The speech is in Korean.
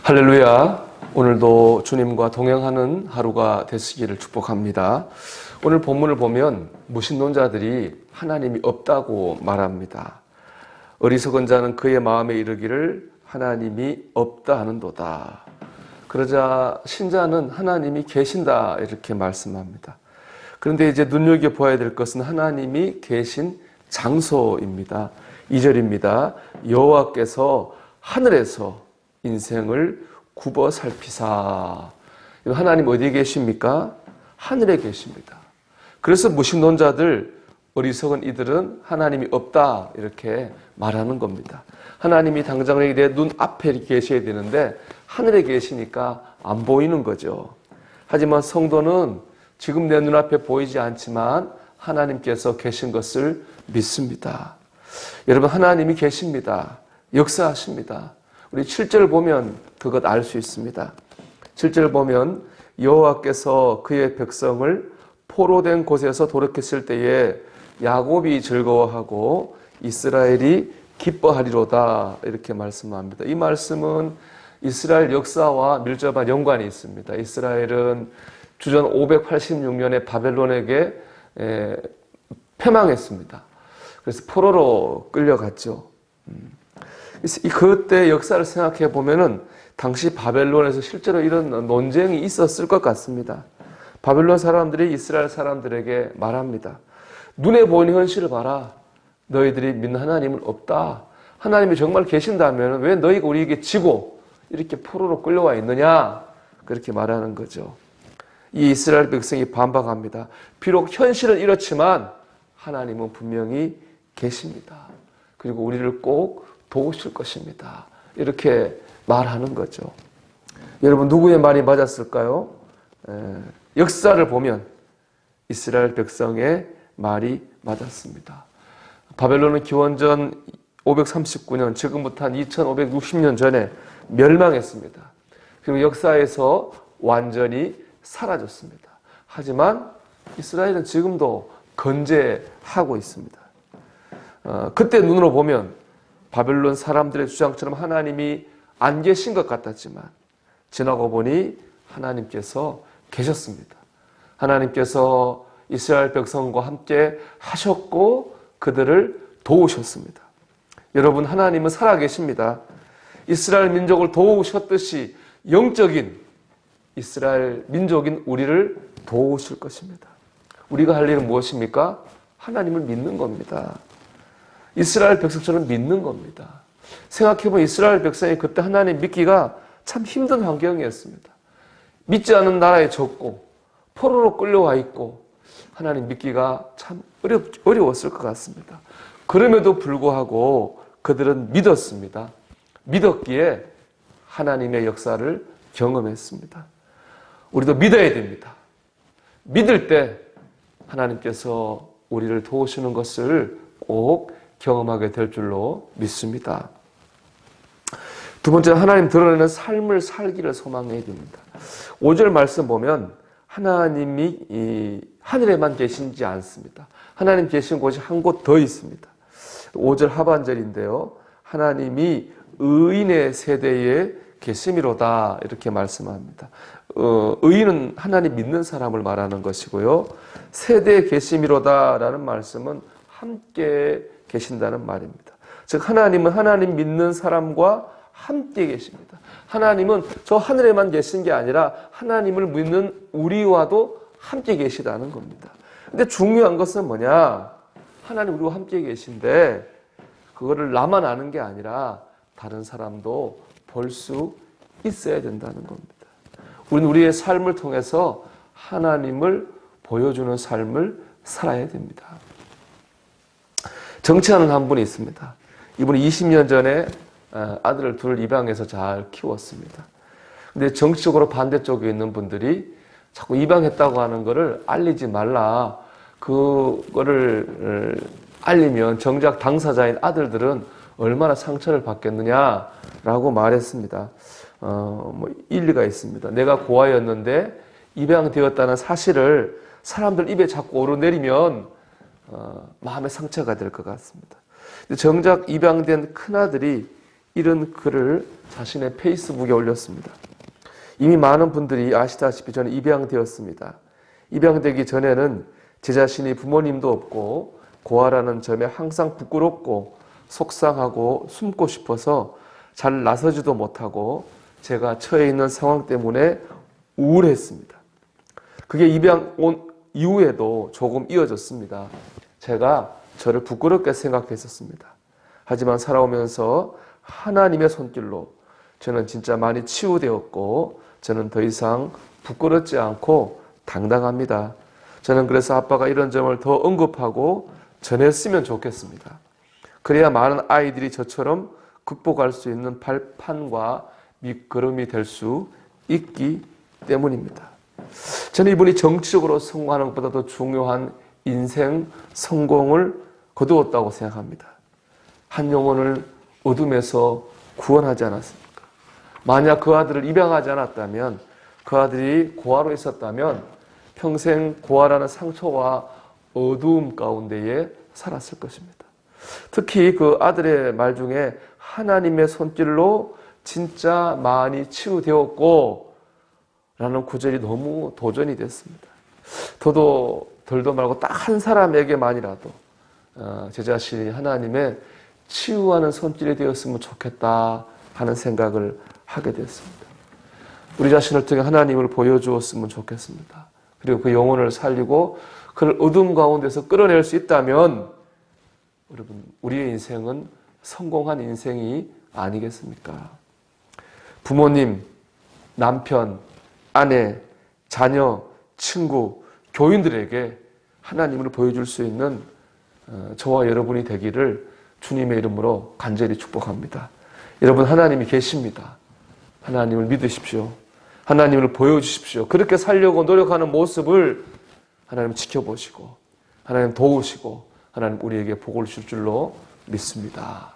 할렐루야. 오늘도 주님과 동행하는 하루가 되시기를 축복합니다. 오늘 본문을 보면 무신론자들이 하나님이 없다고 말합니다. 어리석은 자는 그의 마음에 이르기를 하나님이 없다 하는도다. 그러자 신자는 하나님이 계신다 이렇게 말씀합니다. 그런데 이제 눈여겨봐야 될 것은 하나님이 계신 장소입니다. 2절입니다. 여호와께서 하늘에서 인생을 굽어 살피사. 하나님 어디에 계십니까? 하늘에 계십니다. 그래서 무신론자들, 어리석은 이들은 하나님이 없다 이렇게 말하는 겁니다. 하나님이 당장 내 눈앞에 계셔야 되는데 하늘에 계시니까 안 보이는 거죠. 하지만 성도는 지금 내 눈앞에 보이지 않지만 하나님께서 계신 것을 믿습니다. 여러분, 하나님이 계십니다. 역사하십니다. 우리 7절을 보면 그것 알 수 있습니다. 7절을 보면 여호와께서 그의 백성을 포로된 곳에서 돌이켰을 때에 야곱이 즐거워하고 이스라엘이 기뻐하리로다 이렇게 말씀합니다. 이 말씀은 이스라엘 역사와 밀접한 연관이 있습니다. 이스라엘은 주전 586년에 바벨론에게 패망했습니다. 그래서 포로로 끌려갔죠. 그때 역사를 생각해 보면은 당시 바벨론에서 실제로 이런 논쟁이 있었을 것 같습니다. 바벨론 사람들이 이스라엘 사람들에게 말합니다. 눈에 보이는 현실을 봐라. 너희들이 믿는 하나님은 없다. 하나님이 정말 계신다면 왜 너희가 우리에게 지고 이렇게 포로로 끌려와 있느냐? 그렇게 말하는 거죠. 이 이스라엘 백성이 반박합니다. 비록 현실은 이렇지만 하나님은 분명히 계십니다. 그리고 우리를 꼭 도우실 것입니다. 이렇게 말하는 거죠. 여러분, 누구의 말이 맞았을까요? 역사를 보면 이스라엘 백성의 말이 맞았습니다. 바벨론은 기원전 539년, 지금부터 한 2560년 전에 멸망했습니다. 그리고 역사에서 완전히 사라졌습니다. 하지만 이스라엘은 지금도 건재하고 있습니다. 그때 눈으로 보면 바벨론 사람들의 주장처럼 하나님이 안 계신 것 같았지만 지나고 보니 하나님께서 계셨습니다. 하나님께서 이스라엘 백성과 함께 하셨고 그들을 도우셨습니다. 여러분, 하나님은 살아계십니다. 이스라엘 민족을 도우셨듯이 영적인 이스라엘 민족인 우리를 도우실 것입니다. 우리가 할 일은 무엇입니까? 하나님을 믿는 겁니다. 이스라엘 백성처럼 믿는 겁니다. 생각해보면 이스라엘 백성이 그때 하나님 믿기가 참 힘든 환경이었습니다. 믿지 않는 나라에 졌고 포로로 끌려와 있고 하나님 믿기가 참 어려웠을 것 같습니다. 그럼에도 불구하고 그들은 믿었습니다. 믿었기에 하나님의 역사를 경험했습니다. 우리도 믿어야 됩니다. 믿을 때 하나님께서 우리를 도우시는 것을 꼭 경험하게 될 줄로 믿습니다. 두 번째, 하나님 드러내는 삶을 살기를 소망해야 됩니다. 5절 말씀 보면 하나님이 이 하늘에만 계시지 않습니다. 하나님 계신 곳이 한 곳 더 있습니다. 5절 하반절인데요. 하나님이 의인의 세대에 계심이로다 이렇게 말씀합니다. 의인은 하나님 믿는 사람을 말하는 것이고요. 세대에 계심이로다라는 말씀은 함께 계신다는 말입니다. 즉 하나님은 하나님 믿는 사람과 함께 계십니다. 하나님은 저 하늘에만 계신 게 아니라 하나님을 믿는 우리와도 함께 계시다는 겁니다. 근데 중요한 것은 뭐냐? 하나님 우리와 함께 계신데 그거를 나만 아는 게 아니라 다른 사람도 볼 수 있어야 된다는 겁니다. 우리는 우리의 삶을 통해서 하나님을 보여주는 삶을 살아야 됩니다. 정치하는 한 분이 있습니다. 이분이 20년 전에 아들을 둘 입양해서 잘 키웠습니다. 근데 정치적으로 반대쪽에 있는 분들이 자꾸 입양했다고 하는 거를 알리지 말라. 그거를 알리면 정작 당사자인 아들들은 얼마나 상처를 받겠느냐라고 말했습니다. 일리가 있습니다. 내가 고아였는데 입양되었다는 사실을 사람들 입에 자꾸 오르내리면 마음의 상처가 될 것 같습니다. 정작 입양된 큰아들이 이런 글을 자신의 페이스북에 올렸습니다. 이미 많은 분들이 아시다시피 저는 입양되었습니다. 입양되기 전에는 제 자신이 부모님도 없고 고아라는 점에 항상 부끄럽고 속상하고 숨고 싶어서 잘 나서지도 못하고 제가 처해 있는 상황 때문에 우울했습니다. 그게 입양 온 이후에도 조금 이어졌습니다. 제가 저를 부끄럽게 생각했었습니다. 하지만 살아오면서 하나님의 손길로 저는 진짜 많이 치유되었고 저는 더 이상 부끄럽지 않고 당당합니다. 저는 그래서 아빠가 이런 점을 더 언급하고 전했으면 좋겠습니다. 그래야 많은 아이들이 저처럼 극복할 수 있는 발판과 밑거름이 될 수 있기 때문입니다. 저는 이분이 정치적으로 성공하는 것보다 더 중요한 인생 성공을 거두었다고 생각합니다. 한 영혼을 어둠에서 구원하지 않았습니까? 만약 그 아들을 입양하지 않았다면, 그 아들이 고아로 있었다면 평생 고아라는 상처와 어두움 가운데에 살았을 것입니다. 특히 그 아들의 말 중에 하나님의 손길로 진짜 많이 치유되었고 라는 구절이 너무 도전이 됐습니다. 덜도 말고 딱 한 사람에게만이라도 제 자신이 하나님의 치유하는 손길이 되었으면 좋겠다 하는 생각을 하게 됐습니다. 우리 자신을 통해 하나님을 보여주었으면 좋겠습니다. 그리고 그 영혼을 살리고 그를 어둠 가운데서 끌어낼 수 있다면 여러분, 우리의 인생은 성공한 인생이 아니겠습니까? 부모님, 남편, 아내, 자녀, 친구, 교인들에게 하나님을 보여줄 수 있는 저와 여러분이 되기를 주님의 이름으로 간절히 축복합니다. 여러분, 하나님이 계십니다. 하나님을 믿으십시오. 하나님을 보여주십시오. 그렇게 살려고 노력하는 모습을 하나님 지켜보시고 하나님 도우시고 하나님 우리에게 복을 줄 줄로 믿습니다.